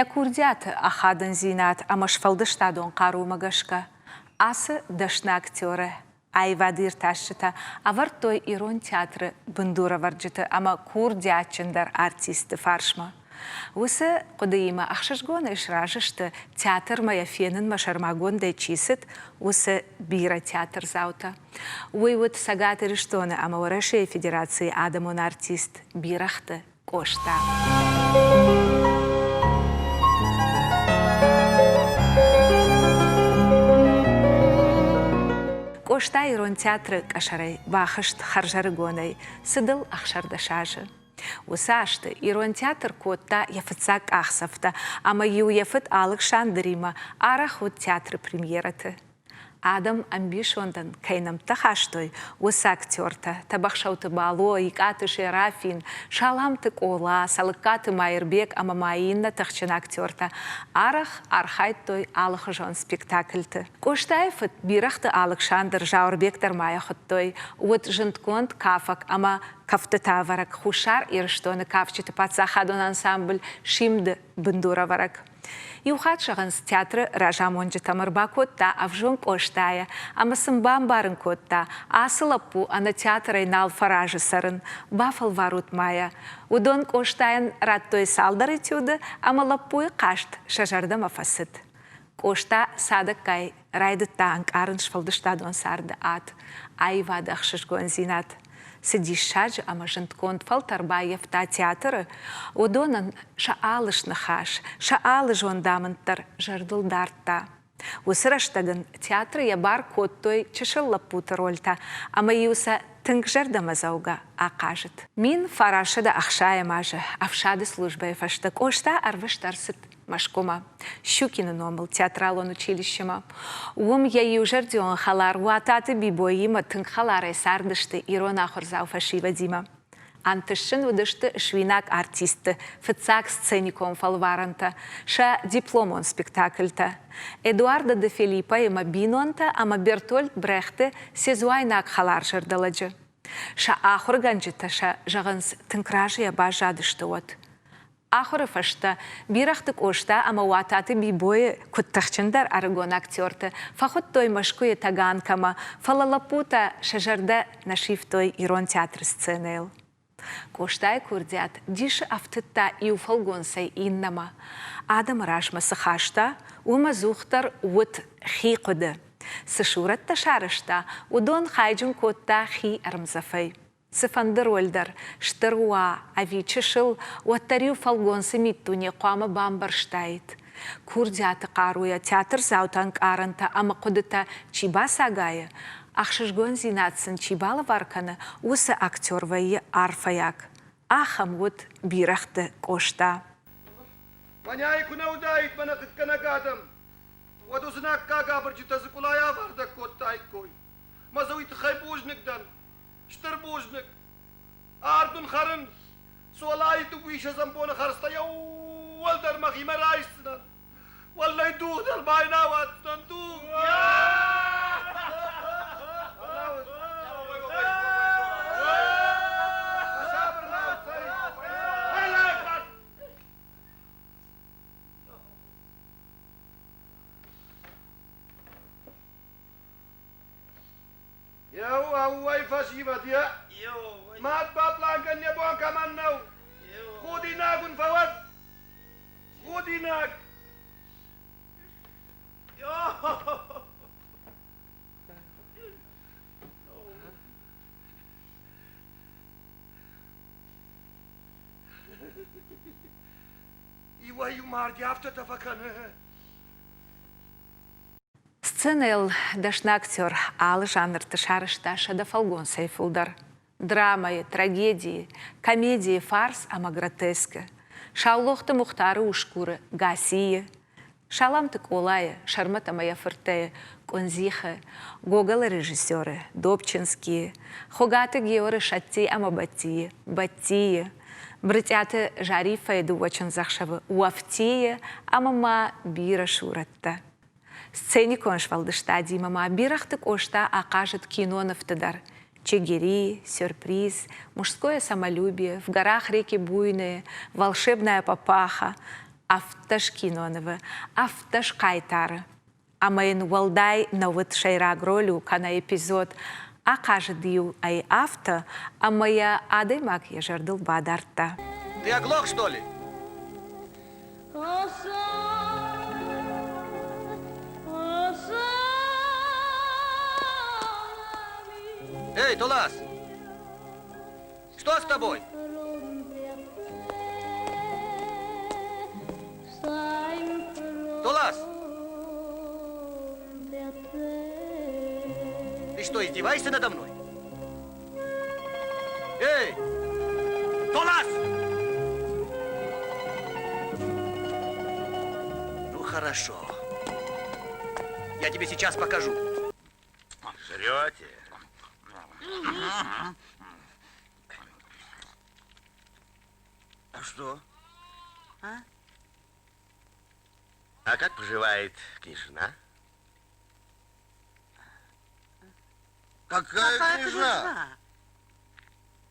Якурдят ахадан зинат, амашфалдыштадон кару магашка. Асы дашна актеры. Айвадыр ташчыта, авартой ирон театры бындура варджыты, ама курдячындар артисты фаршма. Осы қудыйма ақшашгон ишражышты театр мая фенін машармагон дайчисыт, осы бира театр заута. Уйвуд сагаты риштоны, ама Орашей Федерации адамон артист бирахты кошта. Кошта ирон театры кашарай, бахышт харжары гонай, сыдыл ахшардашажы. Усашты ирон театр котта яфытсак ахсафта, ама ю яфыт алык шандырима, арахут театры премьераты. Адам амбишондан кайнам тахаштой, уса актерта, табахшауты бало, икаты шерафин, шаламты кола, салыкаты майырбек, ама майинна тахчын актерта, арах архайтой алых жон спектакльты. Коштайфыт бирахты алык шандыр жаурбектар маяхыттой, уыт жынтконт кафак, ама кафты таварак, хушар ирштоны кафчыты пацахадон ансамбль шимды бындура варак. Юхат шағынс театры ражамонжы тамырба котта, авжон коштая, амасын бамбарын котта, асылаппу ана театрай нал фаражы сарын, бафал варут мая. Удон коштаян раттой салдары тюды, ама лаппуй кашт шажарды мафасыт. Кошта садық кай, райды танк арын шфалдыштадон сарды ат, айвады ақшышгон зинат. Сидишаж, ама жынтконт фалтарба ефта театры, удонан шаалыш нахаш, шаалы жондамынтар жардылдарта. Усыраштагын театры ябар коттой чышылла путы рольта, ама юса тынк жардамазауга ақажыт. Мин фарашыда ақшая мажы, авшады службай фашты кошта арвыштарсыт машкома. Щукины номыл театралон училищема. Ум я южардион халар, уататы бибоима тынк халарай сардышты ирон ахурзау фашива дима. Антышын удышты швинак артисты, фыцак сцеником фалваранта, ша дипломон спектакльта. Эдуарда де Филиппа има бинонта, ама Бертольд Брехте сезуайнак халар жырдаладжы. Ша ахур ганжыта ша жағынс тынкражы яба жадышты от. Ахуры фашта бирахты кошта, ама уататы бибойы куттахчындар арыгон актерты, фахут той машкуе таганкама, фалалапута шажарда нашив той ирон театр сценел. Коштай курдят, диши автыта и уфалгонсай иннама. Адам рашма сахашта, ума зухтар вот хикуды. Сышуратта шарышта, удон хайджун котта хи армзафай. Сыфандыр ольдар, штыруа, авичышыл, уаттарю фалгонсы миттуне қуама бамбарштайт. Курдяты қаруя театр заутанг аранта, ама кудыта чиба сагая. Ақшышгон зинатсын чибалы варканы осы актер вайы арфаяк. Ахам вот бирахты кошта. Маняй куна удайт мана кыткана гадам. Вадусына кага бірчітазы кулая варда коттай кой. Мазауиты хайбужныкдан, штырбужнык. Ардун харын, суалайты уиша зампона харста яуалдар махима райсынан. Валлай дуғдар байна ватынан дуғ. Awai fasiva dia. Mat baplankan ya buang kaman nau. Kudinag un fawad. Kudinag. Iwa yu mardi after tafakan. Сценел дашна актер, алы жанр тышарышта шада фалгон сайфулдар. Драмы, трагедии, комедии, фарс, ама гротеска. Шаулохты мухтары ушкуры, гасии. Шаламты колая, шармата моя фыртея, конзиха, гогалы режиссеры, Добчинские, хогаты георы шатти, ама баттии, баттии. Брытяты жарифа еду очень захшавы, уафтия, ама ма бира шуратта. Сценикон швалдышта димама, бирахты кошта окажет киноновтыдар. Чигири, сюрприз, мужское самолюбие, в горах реки буйные, волшебная папаха. Афташ киноновы, афташ кайтары. Амайын валдай навыт шайраг ролю кана эпизод. Акажы дию ай афта, а моя адаймак ежердыл бадарта. Ты оглох, что ли? Эй, Тулас! Что с тобой? Тулас! Ты что, издеваешься надо мной? Эй! Тулас! Ну, хорошо. Я тебе сейчас покажу. Жрете? А что? А как поживает княжна? Какая княжна?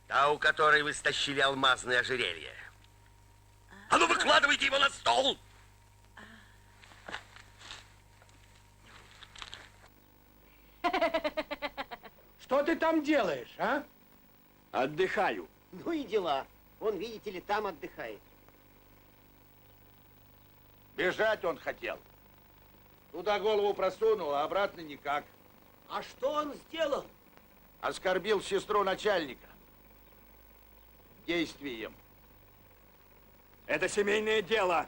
Та, у которой вы стащили алмазное ожерелье. А ну выкладывайте его на стол! Что ты там делаешь, а? Отдыхаю. Ну и дела. Он, видите ли, там отдыхает. Бежать он хотел. Туда голову просунул, а обратно никак. А что он сделал? Оскорбил сестру начальника. Действием. Это семейное дело.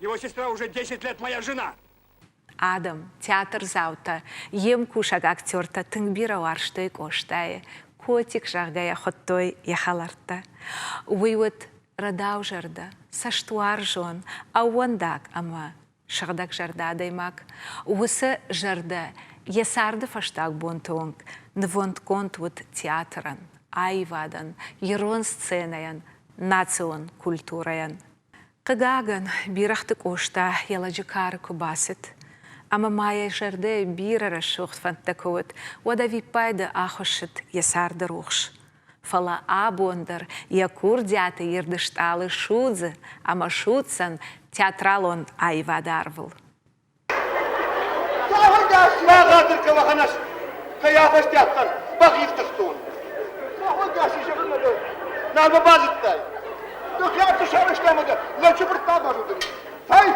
Его сестра уже 10 лет моя жена. Адам, театр заута, ем кушак актерта тыңбира варштой коштае, котик жағгая хоттой яхаларта. Уйвыт радау жарда, саштуар жон, ауандак ама шагдак жарда даймак. Уысы жарда, есарды фаштак бонтонг, нвонд контвуд театран, айвадан, ерон сценаян, национ культураян. Кыгаган бирахты кошта яладжикары кубасит. Ама майя жерде бирара шухт фантакот, ода випайда ахошит есарды рухш. Фала абондар, якур дяты ердышталы шудзы, ама шудсан театралон айвадарвыл. ما غادرك وخناش قيافش تياتر بغيف تختون ما هو قاسي شغلنا دول نعم بازتاي دو خيار تشارش لامده لو شبرت تابر Hey!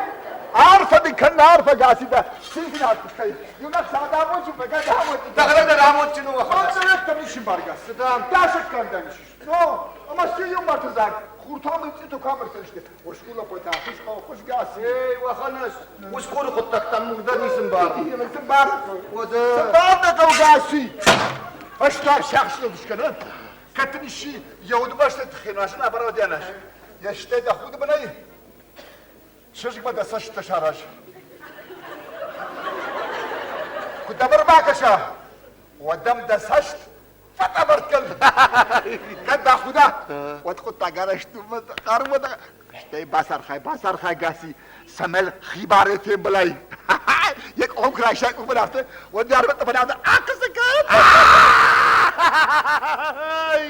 عارفة دي كان عارفة قاسي ده. سيفي عارفة خير. يونك سعدا موجود بقى ده موجود. دخلت راموت شنو وخلاص أنت لك تمشي بارجاس. تمام. داشت كان دمشي. No. أما سيوم ما تزاق. خورتام يصير كامر تنشته. وشكولا بيتا. خوش خوش قاسي. اي وخناش وش كل خطك تم مقدر يسنبار هي من سنبار. وده سنبار ده قاسي. أشتاق شخص لو بشكله. كتنشي يهود باش تخينه عشان أبرد يناش. يشتد أخذ بناي. شجك ما دسش تشارج. كنت أمر معك شا. ودم دسشت. فتمرت كل. كنت أخذها. وتقول تجارش توم قارب شتى باسر خاي قاسي. سمل خيبارة تيم بلاي. يك أم كرايشة كم بنافته. ودي أربعة بنافته. أكس كان.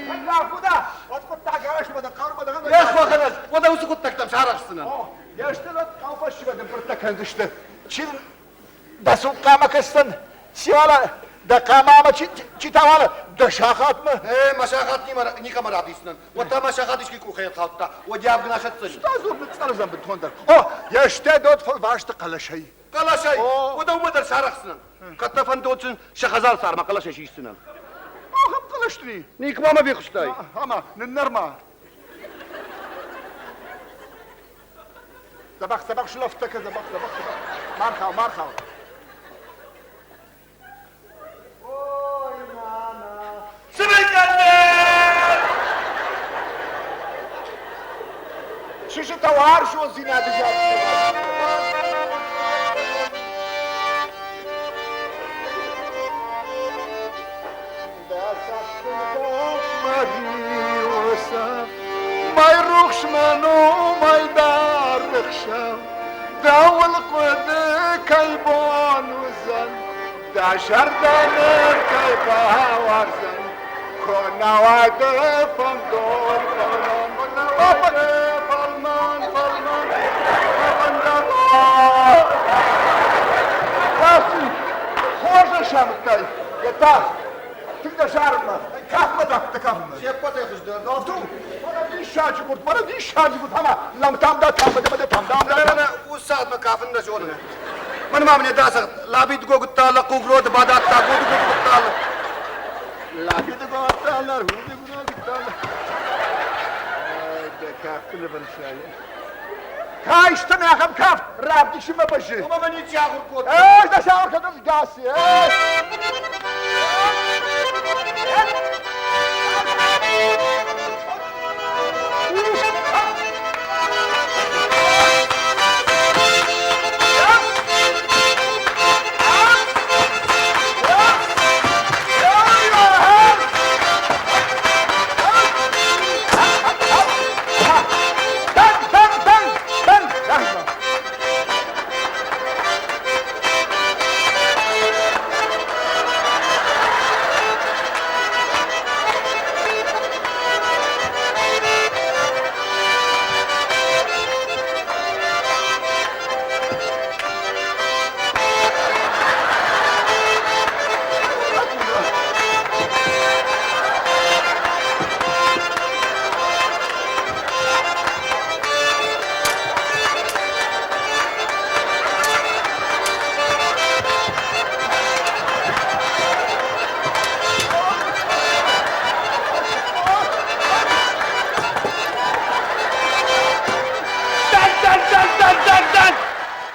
كنت أخذها. وتقول تجارش ما قارب يا اخو خلاص وده وش كنت تكتب شعرك سنة يا اشتغل قافش بدن برتك هندشته شيل دسوق قامك استن سيالا ده قامامة شي توالا ده شاخات ما ايه مشاخات نيكا مرادي سنن وده مشاخات ايش كيكو خيط خالتا وجاب قناشة سن تازور نتصال زن بتوندر اوه يا اشتدود في الباش تقل شيء قلا شيء أوه. وده مدر شعرك سنن كتفن دوتسن شخزال صار ما قلا شيء سنن هم قلشتني نيك ما بيخشتاي هما ننرما زبق شلفتك زبق مارخاو شو توار شو زينات جاب ما يروخش منو ما يدارخش داول قد كيبان وزن دا شردان كيبا ورزن كنا واد فندور فلمان فلمان Каси, хоже шамтай. Это ты да жарма. Как мы так такам? Все потеху ждет. Ну ту. Bana bir şarjı vur ama lam tam da tam da. Usad makafın da şöyle. Bana mamne dasa labit go gutala kugrod badat ta go gutala. Labit go gutala, hudi go gutala. Ay be kaflı ben şöyle. Kaçtı mı yakam kaf? Rab dişime başı. Ama ben hiç yağır kod. Da şahır kadar gasi.